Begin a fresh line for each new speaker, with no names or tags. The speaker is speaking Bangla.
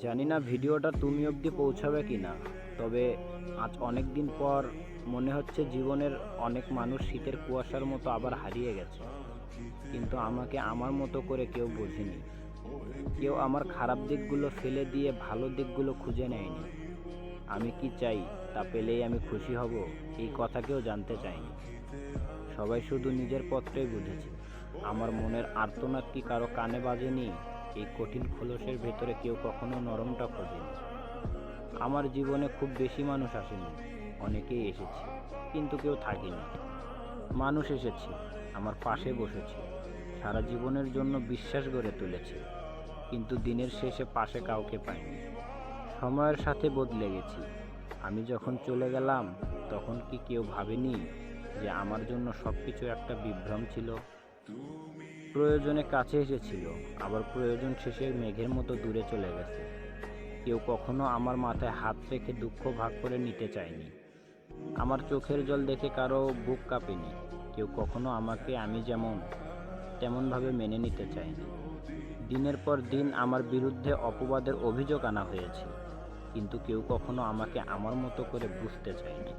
জানি না ভিডিওটা তুমি অবধি পৌঁছাবে কি না, তবে আজ অনেক দিন পর মনে হচ্ছে জীবনের অনেক মানুষ শীতের কুয়াশার মতো আবার হারিয়ে গেছে। কিন্তু আমাকে আমার মতো করে কেউ বোঝেনি। কেউ আমার খারাপ দিকগুলো ফেলে দিয়ে ভালো দিকগুলো খুঁজে নেয়নি। আমি কি চাই তা পেলেই আমি খুশি হব, এই কথা কেউ জানতে চায়নি। সবাই শুধু নিজের পত্রেই বুঝেছে। আমার মনের আর্তনাদ কি কারো কানে বাজেনি? এই কঠিন খোলসের ভেতরে কেউ কখনো নরমটা খোঁজেনি। আমার জীবনে খুব বেশি মানুষ আসেনি, অনেকেই এসেছে, কিন্তু কেউ থাকেনি। মানুষ এসেছে, আমার পাশে বসেছে, সারা জীবনের জন্য বিশ্বাস গড়ে তুলেছে, কিন্তু দিনের শেষে পাশে কাউকে পাইনি। সময়ের সাথে বদলে গেছি। আমি যখন চলে গেলাম, তখন কি কেউ ভাবেনি যে আমার জন্য সবকিছু একটা বিভ্রম ছিল? প্রয়োজনে কাছে এসেছিল, আবার প্রয়োজন শেষে মেঘের মতো দূরে চলে গেছে। কেউ কখনো আমার মাথায় হাত রেখে দুঃখ ভাগ করে নিতে চায়নি। আমার চোখের জল দেখে কারো বুক কাঁপেনি। কেউ কখনো আমাকে আমি যেমন তেমনভাবে মেনে নিতে চায়নি। দিনের পর দিন আমার বিরুদ্ধে অপবাদের অভিযোগ আনা হয়েছে, কিন্তু কেউ কখনো আমাকে আমার মতো করে বুঝতে চায়নি।